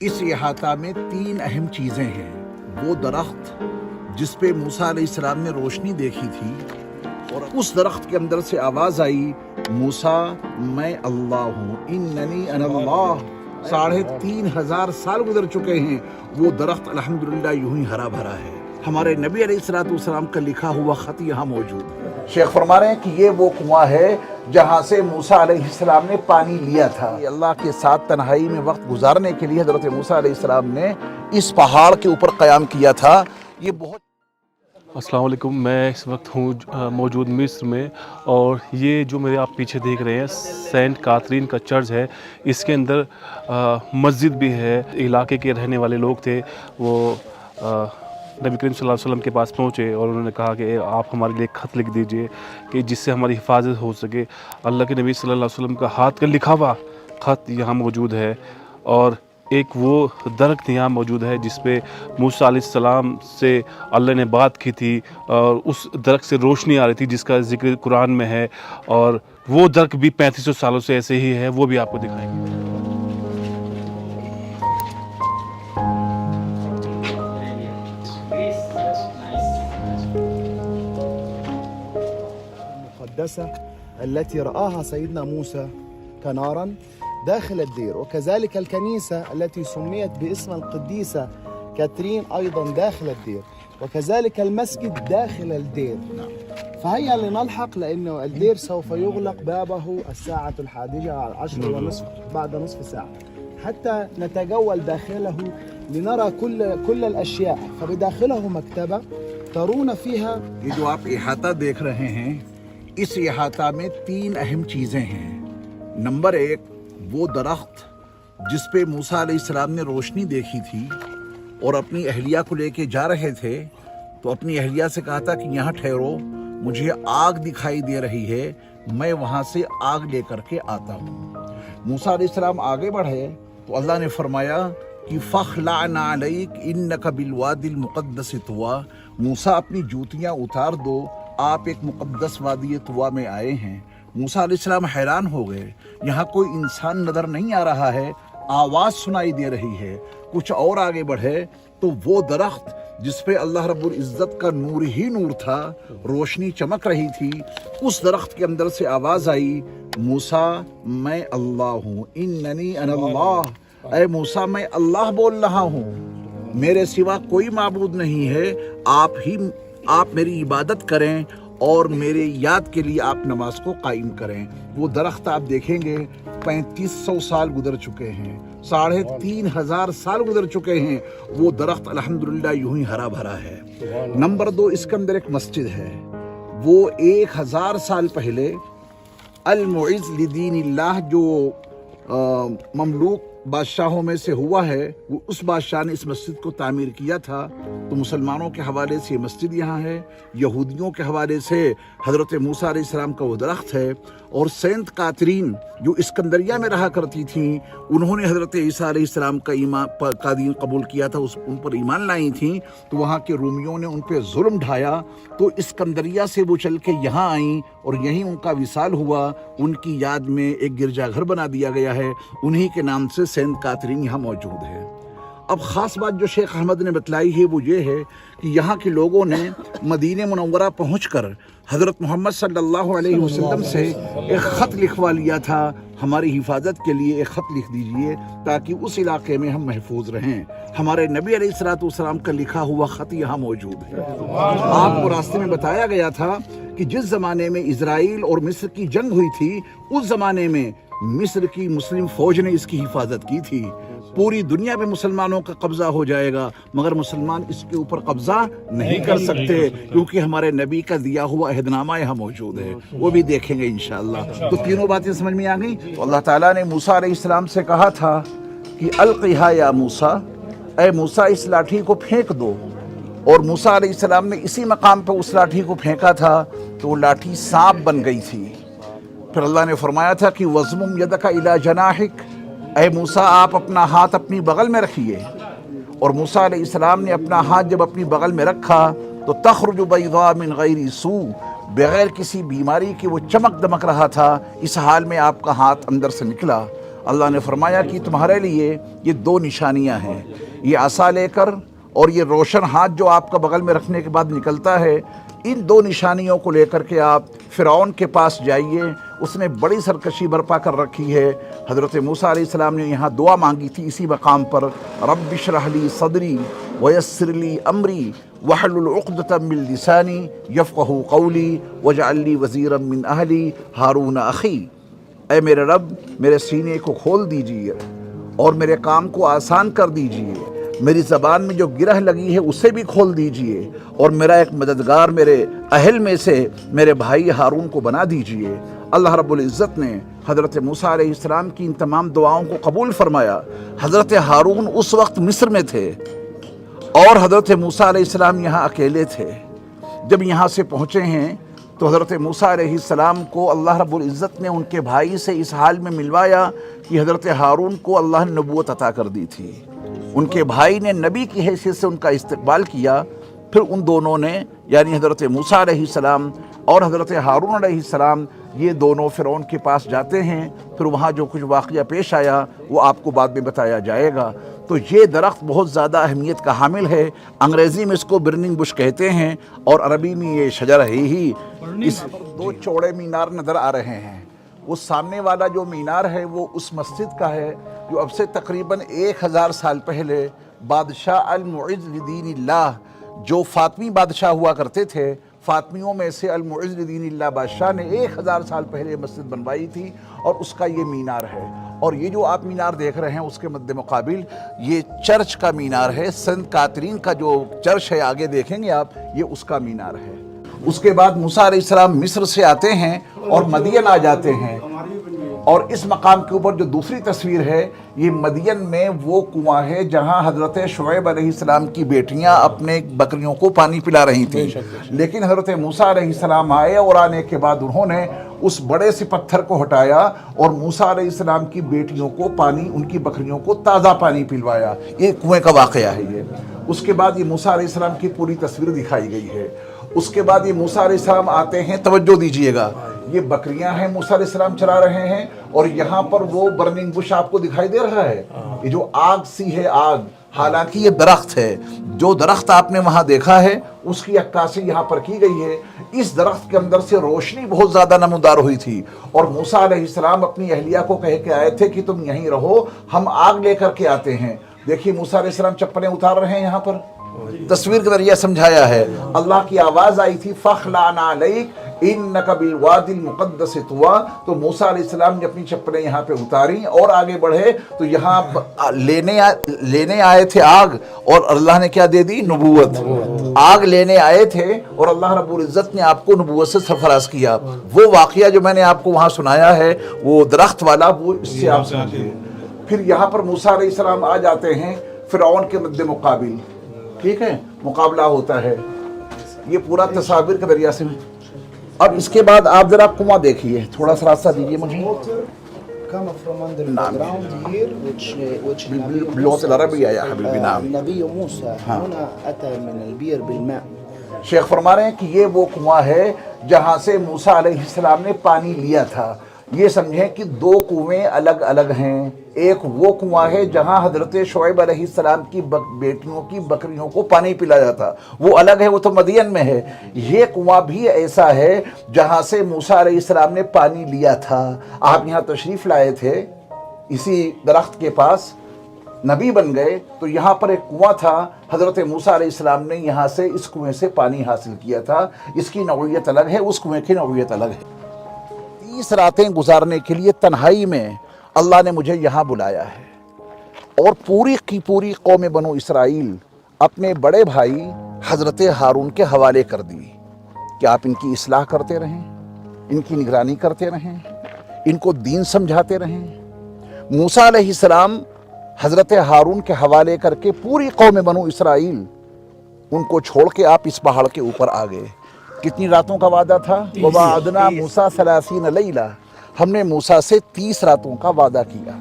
اس احاطہ میں تین اہم چیزیں ہیں۔ وہ درخت جس پہ موسیٰ علیہ السلام نے روشنی دیکھی تھی، اور اس درخت کے اندر سے آواز آئی، موسیٰ میں اللہ ہوں، اننی انا اللہ۔ 3500 سال گزر چکے ہیں، وہ درخت الحمدللہ یوں ہی ہرا بھرا ہے۔ ہمارے نبی علیہ السلام کا لکھا ہوا خط یہاں موجود ہے۔ شیخ فرما رہے ہیں کہ یہ وہ کنواں ہے جہاں سے موسیٰ علیہ السلام نے پانی لیا تھا۔ اللہ کے ساتھ تنہائی میں وقت گزارنے کے لیے حضرت موسیٰ علیہ السلام نے اس پہاڑ کے اوپر قیام کیا تھا۔ یہ بہت السلام علیکم، میں اس وقت ہوں موجود مصر میں، اور یہ جو میرے آپ پیچھے دیکھ رہے ہیں سینٹ کاترین کا چرچ ہے۔ اس کے اندر مسجد بھی ہے۔ علاقے کے رہنے والے لوگ تھے، وہ نبی کریم صلی اللہ علیہ وسلم کے پاس پہنچے اور انہوں نے کہا کہ آپ ہمارے لیے خط لکھ دیجئے کہ جس سے ہماری حفاظت ہو سکے۔ اللہ کے نبی صلی اللہ علیہ وسلم کا ہاتھ کا لکھا ہوا خط یہاں موجود ہے، اور ایک وہ درخت یہاں موجود ہے جس پہ موسیٰ علیہ السلام سے اللہ نے بات کی تھی، اور اس درخت سے روشنی آ رہی تھی جس کا ذکر قرآن میں ہے، اور وہ درخت بھی 3500 سالوں سے ایسے ہی ہے، وہ بھی آپ کو دکھائیں گے۔ المقدسة التي رآها سيدنا موسى كنارا داخل الدير، وكذلك الكنيسة التي سميت باسم القديسة كاترين أيضا داخل الدير، وكذلك المسجد داخل الدير. فهيا لنلحق، لأنه الدير سوف يغلق بابه الساعة 11:10 بعد نصف ساعة، حتى نتجول داخله لنرى كل الأشياء. فبداخله مكتبة ترون فيها. یہ جو آپ احاطہ دیکھ رہے ہیں، اس احاطہ میں تین اہم چیزیں ہیں۔ نمبر 1، وہ درخت جس پہ موسیٰ علیہ السلام نے روشنی دیکھی تھی اور اپنی اہلیہ کو لے کے جا رہے تھے، تو اپنی اہلیہ سے کہا تھا کہ یہاں ٹھہرو، مجھے آگ دکھائی دے رہی ہے، میں وہاں سے آگ لے کر کے آتا ہوں۔ موسیٰ علیہ السلام آگے بڑھے تو اللہ نے فرمایا کہ فَخْلَعْ نَعْلَيْكَ إِنَّكَ بِالْوَادِ الْمُقَدَّسِ طُوَىٰ، موسیٰ اپنی جوتیاں اتار دو، آپ ایک مقدس وادی طویٰ میں آئے ہیں۔ موسیٰ علیہ السلام حیران ہو گئے، یہاں کوئی انسان نظر نہیں آ رہا ہے، آواز سنائی دے رہی ہے۔ کچھ اور آگے بڑھے تو وہ درخت جس پہ اللہ رب العزت کا نور ہی نور تھا، روشنی چمک رہی تھی، اس درخت کے اندر سے آواز آئی، موسیٰ میں اللہ ہوں، اننی انا اللہ۔ اے موسیٰ میں اللہ بول رہا ہوں، میرے سوا کوئی معبود نہیں ہے، آپ میری عبادت کریں اور میرے یاد کے لیے آپ نماز کو قائم کریں۔ وہ درخت آپ دیکھیں گے 3500 سال گزر چکے ہیں، 3500 سال گزر چکے ہیں، وہ درخت الحمدللہ یوں ہی ہرا بھرا ہے۔ نمبر 2، اس کے اندر ایک مسجد ہے، وہ 1000 سال پہلے المعز لدین اللہ جو مملوک بادشاہوں میں سے ہوا ہے، وہ اس بادشاہ نے اس مسجد کو تعمیر کیا تھا۔ تو مسلمانوں کے حوالے سے یہ مسجد یہاں ہے، یہودیوں کے حوالے سے حضرت موسیٰ علیہ السلام کا وہ درخت ہے، اور سینٹ کاترین جو اسکندریہ میں رہا کرتی تھیں، انہوں نے حضرت عیسیٰ علیہ السلام کا دین قبول کیا تھا، ان پر ایمان لائی تھیں، تو وہاں کے رومیوں نے ان پہ ظلم ڈھایا، تو اسکندریہ سے وہ چل کے یہاں آئیں اور یہیں ان کا وصال ہوا۔ ان کی یاد میں ایک گرجا گھر بنا دیا گیا ہے، انہی کے نام سے سینٹ کاترین یہاں موجود ہے۔ اب خاص بات جو شیخ احمد نے بتلائی ہے وہ یہ ہے کہ یہاں کے لوگوں نے مدینہ منورہ پہنچ کر حضرت محمد صلی اللہ علیہ وسلم سے ایک خط لکھوا لیا تھا، ہماری حفاظت کے لیے ایک خط لکھ دیجئے تاکہ اس علاقے میں ہم محفوظ رہیں۔ ہمارے نبی علیہ السلام کا لکھا ہوا خط یہاں موجود ہے۔ آپ کو راستے میں بتایا گیا تھا کہ جس زمانے میں اسرائیل اور مصر کی جنگ ہوئی تھی، اس زمانے میں مصر کی مسلم فوج نے اس کی حفاظت کی تھی۔ پوری دنیا میں مسلمانوں کا قبضہ ہو جائے گا، مگر مسلمان اس کے اوپر قبضہ نہیں کر سکتے، کیونکہ ہمارے نبی کا دیا ہوا عہد نامہ یہاں موجود ہے، وہ بھی دیکھیں گے انشاءاللہ۔ تو تینوں باتیں سمجھ میں آ گئی۔ تو اللہ تعالیٰ نے موسیٰ علیہ السلام سے کہا تھا کہ القیہا یا موسیٰ، اے موسیٰ اس لاٹھی کو پھینک دو، اور موسیٰ علیہ السلام نے اسی مقام پہ اس لاٹھی کو پھینکا تھا تو وہ لاٹھی سانپ بن گئی تھی۔ پھر اللہ نے فرمایا تھا کہ وَضْمُمْ يَدَكَ إِلَى جَنَاحِكَ، اے موسیٰ آپ اپنا ہاتھ اپنی بغل میں رکھیے، اور موسیٰ علیہ السلام نے اپنا ہاتھ جب اپنی بغل میں رکھا تو تخرج بیضاء من غیر سوء، بغیر کسی بیماری کی وہ چمک دمک رہا تھا، اس حال میں آپ کا ہاتھ اندر سے نکلا۔ अल्लाह ने फरमाया कि तुम्हारे लिए ये दो निशानियां हैं, ये आसा लेकर और ये रोशन हाथ जो आपका बगल में रखने के बाद निकलता है, इन दो निशानियों को लेकर के आप फ़िरौन के पास जाइए। उसने बड़ी सरकशी बर्पा कर रखी है। हज़रत मूसा अलैहिस्सलाम ने यहाँ दुआ मांगी थी इसी मकाम पर, रब्बि इश्रह ली सदरी वयस्सिर ली अमरी वहलुल उक़दतम मिन लिसानी यफ़क़हू क़ौली वजअल ली वज़ीरम मिन अहली हारून अख़ी। ऐ मेरे रब, मेरे सीने को खोल दीजिए और मेरे काम को आसान कर दीजिए, मेरी ज़बान में जो गिरह लगी है उसे भी खोल दीजिए, और मेरा एक मददगार मेरे अहल में से मेरे भाई हारून को बना दीजिए। अल्लाह रब्बुल इज़्ज़त ने हज़रत मूसा अलैहिस्सलाम की इन तमाम दुआओं को कबूल फरमाया। हज़रत हारून उस वक्त मिस्र में थे और हज़रत मूसा अलैहिस्सलाम यहाँ अकेले थे। जब यहाँ से पहुँचे हैं तो हज़रत मूसा अलैहिस्सलाम को अल्लाह रब्बुल इज़्ज़त ने उनके भाई से इस हाल में मिलवाया कि हज़रत हारून को अल्लाह ने नबूवत अता कर दी थी। उनके भाई ने नबी की हैसियत से उनका इस्तकबाल किया। फिर उन दोनों ने, यानी हज़रत मूसा अलैहिस्सलाम और हज़रत हारून अलैहिस्सलाम, ये दोनों फ़िरौन के पास जाते हैं। फिर वहाँ जो कुछ वाक़या पेश आया वो आपको बाद में बताया जाएगा। तो ये दरख्त बहुत ज़्यादा अहमियत का हामिल है। अंग्रेज़ी में इसको बर्निंग बुश कहते हैं और अरबी में ये शजर है ही। इस दो चौड़े मीनार नज़र आ रहे हैं। वो सामने वाला जो मीनार है वो उस मस्जिद का है जो अब से तकरीबन 1000 साल पहले बादशाह अल-मुइज़्ज़ लिदीनिल्लाह, जो फ़ातिमी बादशाह हुआ करते थे, फ़ातिमियों में से अल-मुइज़्ज़ लिदीनिल्लाह बादशाह ने 1000 साल पहले मस्जिद बनवाई थी और उसका ये मीनार है। और ये जो आप मीनार देख रहे हैं उसके मद्दे मुकाबिल ये चर्च का मीनार है। सेंट कातरीन का जो चर्च है, आगे देखेंगे आप, ये उसका मीनार है। उसके बाद मूसा अलैहिस्सलाम मिस्र से आते हैं और मदियन आ जाते हैं। और इस मकाम के ऊपर जो दूसरी तस्वीर है, ये मदियन में वो कुआं है जहाँ हज़रत शुएब अलैहिस्सलाम की बेटियाँ अपने बकरियों को पानी पिला रही थी। लेकिन हज़रत मूसा अलैहिस्सलाम आए और आने के बाद उन्होंने उस बड़े से पत्थर को हटाया और मूसा अलैहिस्सलाम की बेटियों को पानी, उनकी बकरियों को ताज़ा पानी पिलवाया। ये कुएं का वाक़या है ये। उसके बाद ये मूसा अलैहिस्सलाम की पूरी तस्वीर दिखाई गई है। उसके बाद ये मूसा अलैहिस्सलाम आते हैं, तवज्जो दीजिएगा, ये बकरियां हैं मूसा अलैहिस्सलाम चरा रहे हैं और यहाँ पर वो बर्निंग बुश आपको दिखाई दे रहा है। ये जो आग सी है, आग, हालांकि ये दरख्त है। जो दरख्त आपने वहाँ देखा है उसकी अक्कासी यहाँ पर की गई है। इस दरख्त के अंदर से रोशनी बहुत ज़्यादा नमूदार हुई थी और मूसा अलैहिस्सलाम अपनी अहलिया को कह के आए थे कि तुम यहीं रहो, हम आग लेकर के आते हैं। देखिए मूसा अलैहिस्सलाम चप्पलें उतार रहे हैं, यहाँ पर तस्वीर के जरिए समझाया है। अल्लाह की आवाज़ आई थी, फ़ख़्लाना अलैक इन्नका बिल वादिल मुक़द्दस तुवा। तो मूसा अलैहिस्सलाम ने अपनी चप्पलें यहाँ पे उतारी और आगे बढ़े तो यहाँ लेने आए थे आग, और अल्लाह ने क्या दे दी? नबूवत। आग लेने आए थे और अल्लाह रब्बुल इज़्ज़त ने आपको नबूवत से सरफराज किया। वो वाक़या जो मैंने आपको वहाँ सुनाया है, वो दरख्त वाला, वो इससे आप समझिए। फिर यहाँ पर मूसा अलैहिस्सलाम आ जाते हैं फ़िरौन के मद्दे मुकाबिल, ठीक है, मुकाबला होता है। ये पूरा तस्वीर के जरिए से। अब इसके बाद आप जरा कुआं देखिए, थोड़ा सा रास्ता दीजिए मुझे। باللغة العربية يا حبيبي نعم. النبي موسى هنا أتى من البير بالماء. शेख फरमा रहे हैं कि ये वो कुआं है जहाँ से मूसा अलैहिस्सलाम ने पानी लिया था। ये समझें कि दो कुएं अलग अलग हैं। एक वो कुआं है जहाँ हज़रत शुएब अलैहिस्सलाम की बेटियों की बकरियों को पानी पिलाया था, वो अलग है, वो तो मदियन में है। ये कुआं भी ऐसा है जहाँ से मूसा अलैहिस्सलाम ने पानी लिया था। आप यहाँ तशरीफ़ लाए थे, इसी दरख्त के पास नबी बन गए, तो यहाँ पर एक कुआं था। हज़रत मूसा अलैहिस्सलाम ने यहाँ से, इस कुएं से पानी हासिल किया था। इसकी नौइयत अलग है, उस कुएं की नौइयत अलग है। 30 रातें गुजारने के लिए तन्हाई में अल्लाह ने मुझे यहाँ बुलाया है और पूरी की पूरी कौम बनो इसराइल अपने बड़े भाई हज़रत हारून के हवाले कर दी कि आप इनकी इस्लाह करते रहें, इनकी निगरानी करते रहें, इनको दीन समझाते रहें। मूसा अलैहिस्सलाम हज़रत हारून के हवाले करके पूरी कौम बनो इसराइल उनको छोड़ के आप इस पहाड़ के ऊपर आ गए। कितनी रातों का वादा था? ववाअदना मूसा 30 लैला, हमने मूसा से 30 रातों का वादा किया।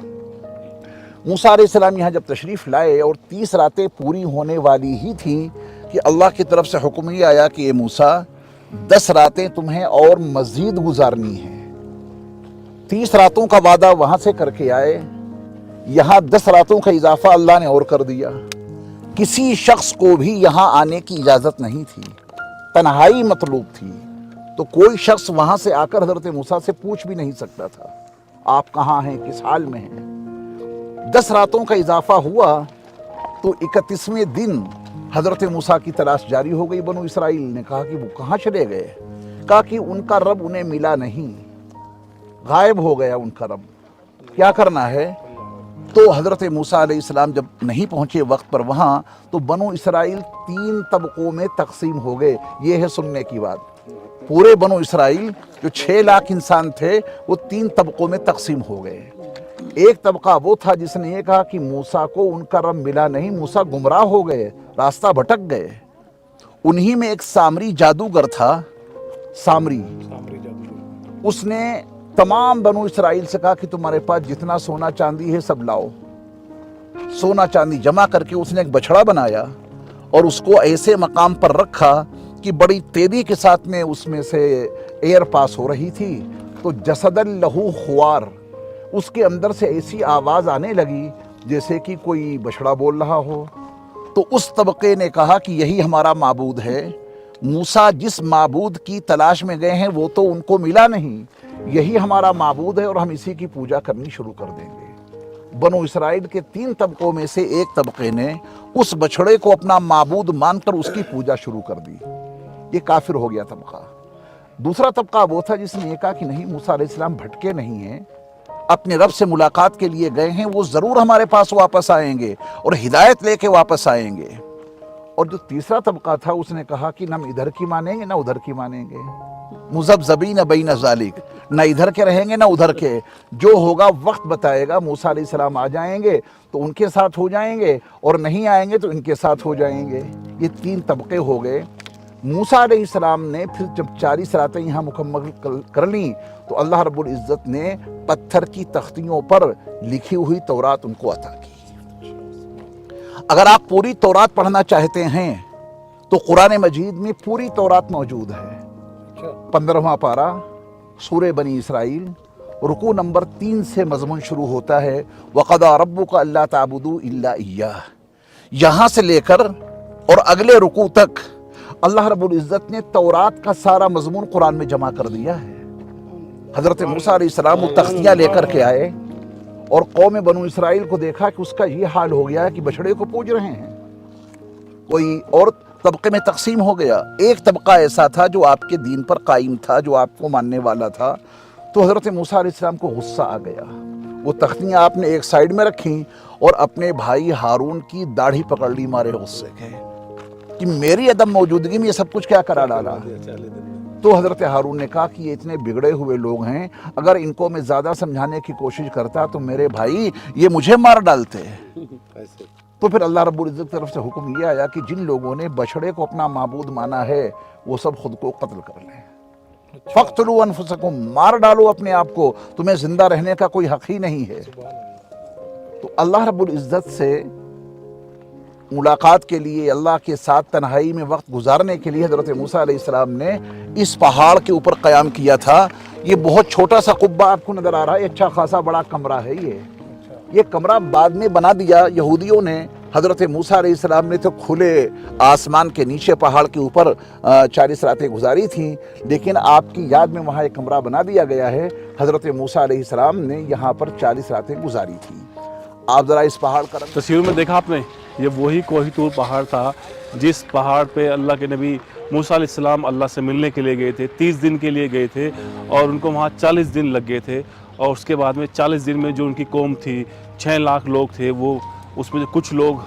मूसा अलैहिस्सलाम यहाँ जब तशरीफ़ लाए और 30 रातें पूरी होने वाली ही थी कि अल्लाह की तरफ से हुक्म ये आया कि ये मूसा 10 रातें तुम्हें और मज़ीद गुजारनी है। 30 रातों का वादा वहाँ से करके आए। यहाँ 10 रातों का इजाफा अल्लाह ने और कर दिया। किसी शख्स को भी यहाँ आने की इजाज़त नहीं थी, तन्हाई मतलूब थी, तो कोई शख्स वहाँ से आकर हज़रत मूसा से पूछ भी नहीं सकता था आप कहाँ हैं, किस हाल में हैं। 10 रातों का इजाफा हुआ तो 31वें दिन हज़रत मूसा की तलाश जारी हो गई। बनु इसराइल ने कहा कि वो कहाँ चले गए, कहा कि उनका रब उन्हें मिला नहीं, गायब हो गया उनका रब, क्या करना है। तो हज़रत मूसा अलैहिस्सलाम जब नहीं पहुँचे वक्त पर वहाँ, तो बनु इसराइल 3 तबकों में तकसीम हो गए। ये है सुनने की बात। पूरे बनु इसराइल जो 6 लाख इंसान थे वो 3 तबकों में तकसीम हो गए। एक तबका वो था जिसने ये कहा कि मूसा को उनका रब मिला नहीं, मूसा गुमराह हो गए, रास्ता भटक गए। उन्हीं में एक सामरी जादूगर था, सामरी उसने तमाम बनु इसराइल से कहा कि तुम्हारे पास जितना सोना चांदी है सब लाओ। सोना चांदी जमा करके उसने एक बछड़ा बनाया और उसको ऐसे मकाम पर रखा कि बड़ी तेजी के साथ में उसमें से एयर पास हो रही थी। तो जसदल लहू खुआर, उसके अंदर से ऐसी आवाज़ आने लगी जैसे कि कोई बछड़ा बोल रहा हो। तो उस तबके ने कहा कि यही हमारा माबूद है। मूसा जिस माबूद की तलाश में गए हैं वो तो उनको मिला नहीं, यही हमारा माबूद है और हम इसी की पूजा करनी शुरू कर देंगे। बनु इसराइल के 3 तबकों में से एक तबके ने उस बछड़े को अपना माबूद मानकर उसकी पूजा शुरू कर दी। ये काफिर हो गया तबका। दूसरा तबका वो था जिसने ये कहा कि नहीं, मूसा अलैहिस्सलाम भटके नहीं हैं, अपने रब से मुलाकात के लिए गए हैं, वो ज़रूर हमारे पास वापस आएंगे और हिदायत लेके वापस आएंगे। और जो तीसरा तबका था उसने कहा कि न हम इधर की मानेंगे ना उधर की मानेंगे, मुज़ब्ज़बीन बैन ज़ालिक, न इधर के रहेंगे ना उधर के, जो होगा वक्त बताएगा। मूसा अलैहिस्सलाम आ जाएंगे तो उनके साथ हो जाएंगे और नहीं आएंगे तो इनके साथ हो जाएंगे। ये 3 तबके हो गए। मूसा अलैहिस्सलाम ने फिर जब 40 रातें यहाँ मुकम्मल कर ली तो अल्लाह रब्बुल इज़्ज़त ने पत्थर की तख्तियों पर लिखी हुई तौरात उनको अता की। अगर आप पूरी तौरात पढ़ना चाहते हैं तो कुरान मजीद में पूरी तौरात मौजूद है। 15वां पारा सूरे बनी इसराइल, रुकू नंबर 3 से मज़मून शुरू होता है, वक़दा रब्बुका अल्ला ताबुदू इल्ला इय्याह। यहाँ से लेकर और अगले रुकू तक अल्लाह रब्बुल इज़्ज़त ने तौरात का सारा मज़मून कुरान में जमा कर दिया है। हज़रत मूसा अलैहिस्सलाम वो तख्तियाँ लेकर के आए और कौम बनु इसराइल को देखा कि उसका ये हाल हो गया है कि बछड़े को पूज रहे हैं। कोई और तबके में तकसीम हो गया। एक तबका ऐसा था जो आपके दीन पर कायम था, जो आपको मानने वाला था। तो हज़रत मूसा अलैहिस्सलाम को गुस्सा आ गया। वो तख्तियाँ आपने एक साइड में रखी और अपने भाई हारून की दाढ़ी पकड़ ली मारे गुस्से के कि मेरी अदम मौजूदगी में ये सब कुछ क्या करा डाला। तो हज़रत हारून ने कहा कि ये इतने बिगड़े हुए लोग हैं, अगर इनको मैं ज़्यादा समझाने की कोशिश करता तो मेरे भाई ये मुझे मार डालते। तो फिर अल्लाह रब्बुल इज़्ज़त की तरफ से हुक्म ये आया कि जिन लोगों ने बछड़े को अपना माबूद माना है वो सब खुद को कत्ल कर लें। फ़क़्तुलू अनफुसकुम, मार डालो अपने आप को, तुम्हें जिंदा रहने का कोई हक़ ही नहीं है। तो अल्लाह रब्बुल इज़्ज़त से मुलाकात के लिए, अल्लाह के साथ तन्हाई में वक्त गुजारने के लिए हज़रत मूसा अलैहिस्सलाम ने इस पहाड़ के ऊपर क़याम किया था। ये बहुत छोटा सा कुब्बा आपको नज़र आ रहा है, अच्छा खासा बड़ा कमरा है। ये कमरा बाद में बना दिया यहूदियों ने। हज़रत मूसा अलैहिस्सलाम ने तो खुले आसमान के नीचे पहाड़ के ऊपर 40 रातें गुजारी थी, लेकिन आपकी याद में वहाँ एक कमरा बना दिया गया है। हज़रत मूसा अलैहिस्सलाम ने यहाँ पर 40 रातें गुजारी थी। आप ज़रा इस पहाड़ का तस्वीर में देखा आपने, ये वही कोहितूर पहाड़ था जिस पहाड़ पे अल्लाह के नबी मूसा अलैहिस्सलाम अल्लाह से मिलने के लिए गए थे। 30 दिन के लिए गए थे और उनको वहाँ 40 दिन लग गए थे। और उसके बाद में 40 दिन में जो उनकी कौम थी, 6 लाख लोग थे, वो उसमें कुछ लोग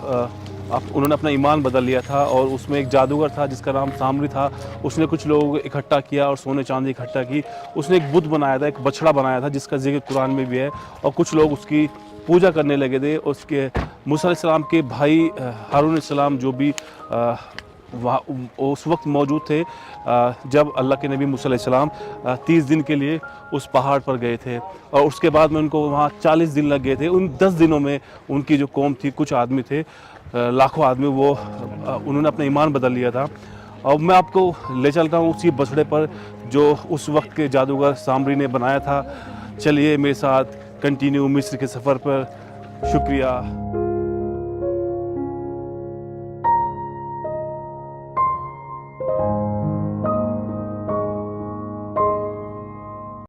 उन्होंने अपना ईमान बदल लिया था। और उसमें एक जादूगर था जिसका नाम सामरी था, उसने कुछ लोग इकट्ठा किया और सोने चांदी इकट्ठा की। उसने एक बुत बनाया था, एक बछड़ा बनाया था जिसका जिक्र कुरान में भी है, और कुछ लोग उसकी पूजा करने लगे थे। उसके मूसा अलैहिस्सलाम के भाई हारून अलैहिस्सलाम जो भी वहाँ उस वक्त मौजूद थे जब अल्लाह के नबी मूसा अलैहिस्सलाम 30 दिन के लिए उस पहाड़ पर गए थे। और उसके बाद में उनको वहाँ 40 दिन लग गए थे। उन 10 दिनों में उनकी जो कौम थी, कुछ आदमी थे, लाखों आदमी, वो उन्होंने अपना ईमान बदल लिया था। और मैं आपको ले चलता हूँ उसी बछड़े पर जो उस वक्त के जादूगर सामरी ने बनाया था। चलिए मेरे साथ कंटिन्यू मिस्र के सफ़र पर شکریہ.